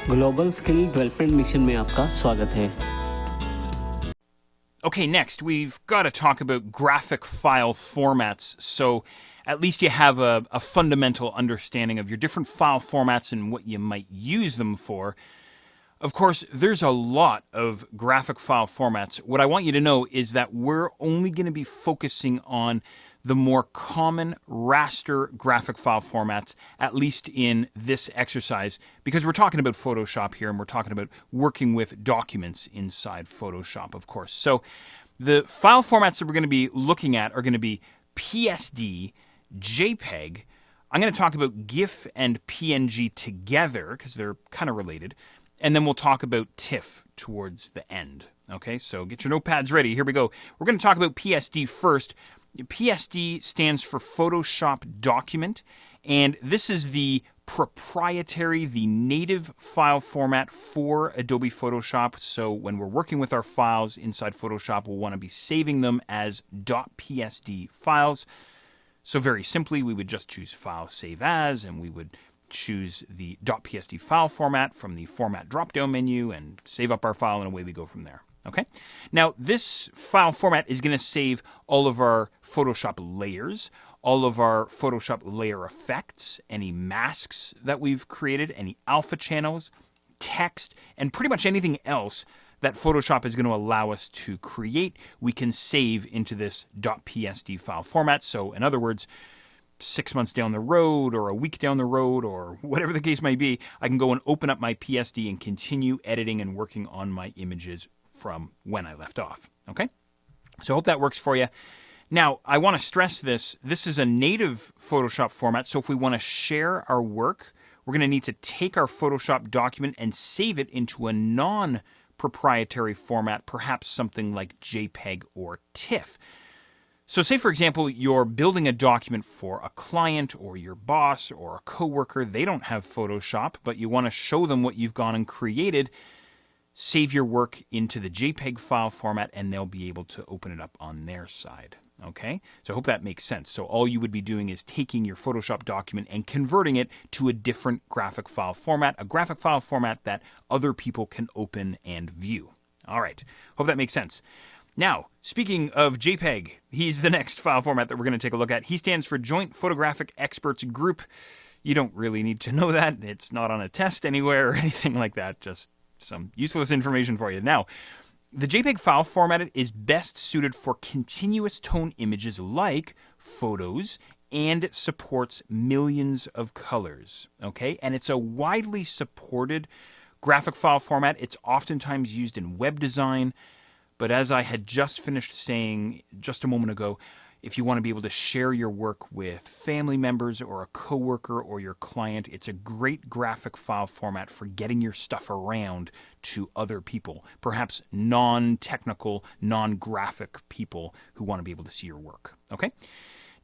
Global skill development mission में आपका स्वागत है। Okay, next, we've got to talk about graphic file formats. So at least you have a fundamental understanding of your different file formats and what you might use them for. Of course, there's a lot of graphic file formats. What I want you to know is that we're only going to be focusing on the more common raster graphic file formats, at least in this exercise, because we're talking about Photoshop here and we're talking about working with documents inside Photoshop, of course. So the file formats that we're going to be looking at are going to be PSD, JPEG. I'm going to talk about GIF and PNG together because they're kind of related. And then we'll talk about TIFF towards the end. Okay, so get your notepads ready. Here we go. We're going to talk about PSD first. PSD stands for Photoshop Document, and this is the proprietary, the native file format for Adobe Photoshop. So when we're working with our files inside Photoshop, we'll want to be saving them as .psd files. So very simply, we would just choose File Save As, and we would choose the .psd file format from the Format drop-down menu and save up our file, and away we go from there. Okay. Now, this file format is going to save all of our Photoshop layers, all of our Photoshop layer effects, any masks that we've created, any alpha channels, text, and pretty much anything else that Photoshop is going to allow us to create, we can save into this .psd file format. So, in other words, 6 months down the road or a week down the road or whatever the case may be, I can go and open up my PSD and continue editing and working on my images from when I left off. Okay? So I hope that works for you. Now, I want to stress this. This is a native Photoshop format, so if we want to share our work, we're going to need to take our Photoshop document and save it into a non-proprietary format, perhaps something like JPEG or TIFF. So say, for example, you're building a document for a client or your boss or a coworker. They don't have Photoshop, but you want to show them what you've gone and created. Save your work into the JPEG file format, and they'll be able to open it up on their side. Okay? So I hope that makes sense. So all you would be doing is taking your Photoshop document and converting it to a different graphic file format, a graphic file format that other people can open and view. All right. Hope that makes sense. Now, speaking of JPEG, he's the next file format that we're going to take a look at. He stands for Joint Photographic Experts Group. You don't really need to know that. It's not on a test anywhere or anything like that. Just some useless information for you. Now, the JPEG file format is best suited for continuous tone images like photos and supports millions of colors. Okay? And it's a widely supported graphic file format. It's oftentimes used in web design. But as I had just finished saying just a moment ago, if you want to be able to share your work with family members or a coworker or your client, it's a great graphic file format for getting your stuff around to other people, perhaps non-technical, non-graphic people who want to be able to see your work. Okay?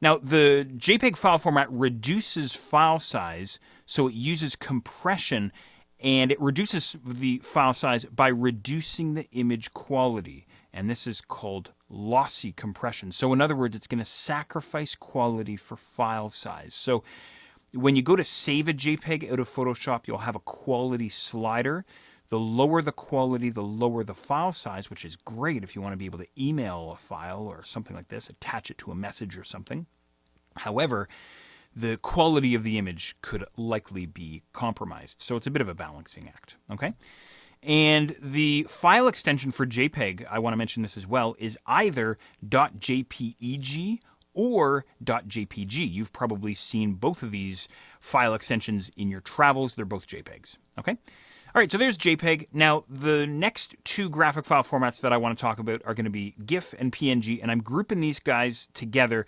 Now, the JPEG file format reduces file size, so it uses compression, and it reduces the file size by reducing the image quality. And this is called lossy compression. So in other words, it's going to sacrifice quality for file size. So when you go to save a JPEG out of Photoshop, you'll have a quality slider. The lower the quality, the lower the file size, which is great if you want to be able to email a file or something like this, attach it to a message or something. However, the quality of the image could likely be compromised. So it's a bit of a balancing act. Okay? And the file extension for JPEG, I want to mention this as well, is either .jpeg or .jpg. You've probably seen both of these file extensions in your travels. They're both JPEGs. Okay? All right, so there's JPEG. Now, the next two graphic file formats that I want to talk about are going to be GIF and PNG, and I'm grouping these guys together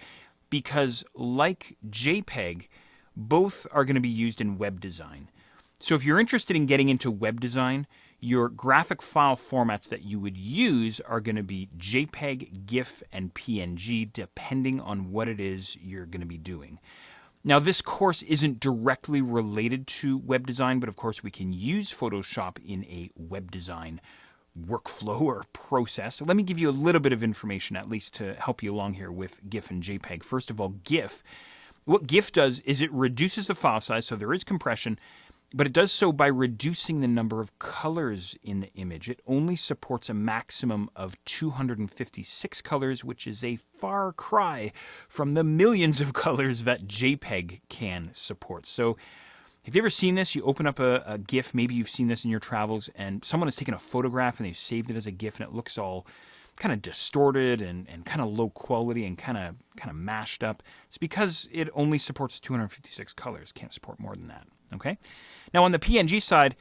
because, like JPEG, both are going to be used in web design. So if you're interested in getting into web design, your graphic file formats that you would use are going to be JPEG, GIF, and PNG, depending on what it is you're going to be doing. Now, this course isn't directly related to web design, but of course we can use Photoshop in a web design workflow or process. So let me give you a little bit of information, at least to help you along here with GIF and JPEG. First of all, GIF. What GIF does is it reduces the file size, so there is compression, but it does so by reducing the number of colors in the image. It only supports a maximum of 256 colors, which is a far cry from the millions of colors that JPEG can support. So have you ever seen this? You open up a GIF, maybe you've seen this in your travels, and someone has taken a photograph and they've saved it as a GIF, and it looks all kind of distorted and kind of low quality and kind of mashed up. It's because it only supports 256 colors. Can't support more than that. Okay? Now on the PNG side,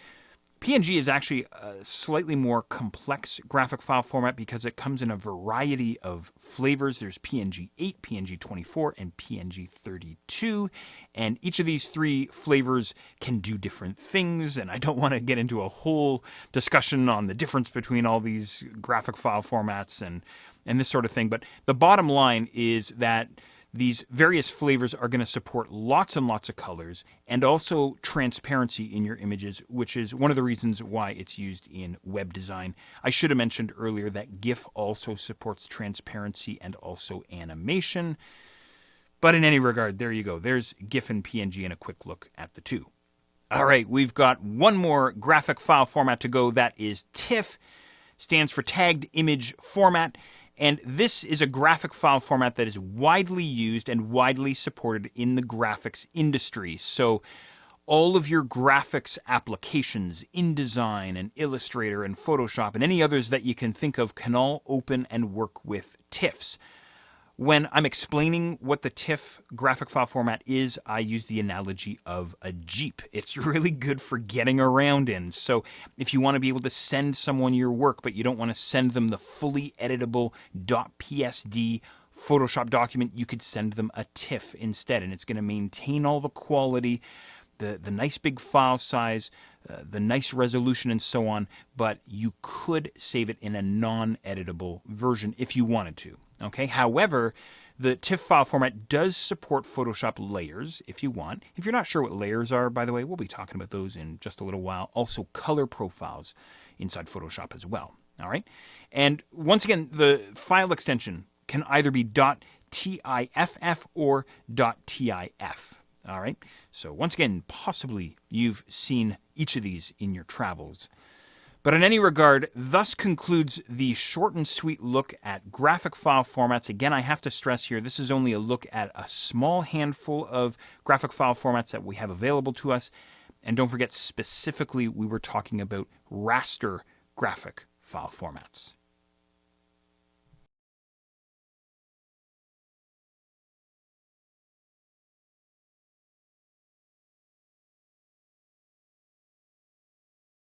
PNG is actually a slightly more complex graphic file format because it comes in a variety of flavors. There's PNG 8, PNG 24, and PNG 32. And each of these three flavors can do different things. And I don't want to get into a whole discussion on the difference between all these graphic file formats and this sort of thing. But the bottom line is that these various flavors are going to support lots and lots of colors and also transparency in your images, which is one of the reasons why it's used in web design. I should have mentioned earlier that GIF also supports transparency and also animation. But in any regard, there you go. There's GIF and PNG and a quick look at the two. All right, we've got one more graphic file format to go. That is TIFF, stands for Tagged Image Format. And this is a graphic file format that is widely used and widely supported in the graphics industry. So all of your graphics applications, InDesign and Illustrator and Photoshop and any others that you can think of can all open and work with TIFFs. When I'm explaining what the TIFF graphic file format is, I use the analogy of a Jeep. It's really good for getting around in. So if you want to be able to send someone your work, but you don't want to send them the fully editable .psd Photoshop document, you could send them a TIFF instead, and it's going to maintain all the quality, the nice big file size, the nice resolution and so on, but you could save it in a non-editable version if you wanted to. Okay. However, the TIFF file format does support Photoshop layers if you want. If you're not sure what layers are, by the way, we'll be talking about those in just a little while. Also, color profiles inside Photoshop as well. All right. And once again, the file extension can either be .tiff or .tif. All right. So once again, possibly you've seen each of these in your travels. But in any regard, thus concludes the short and sweet look at graphic file formats. Again, I have to stress here, this is only a look at a small handful of graphic file formats that we have available to us. And don't forget, specifically, we were talking about raster graphic file formats.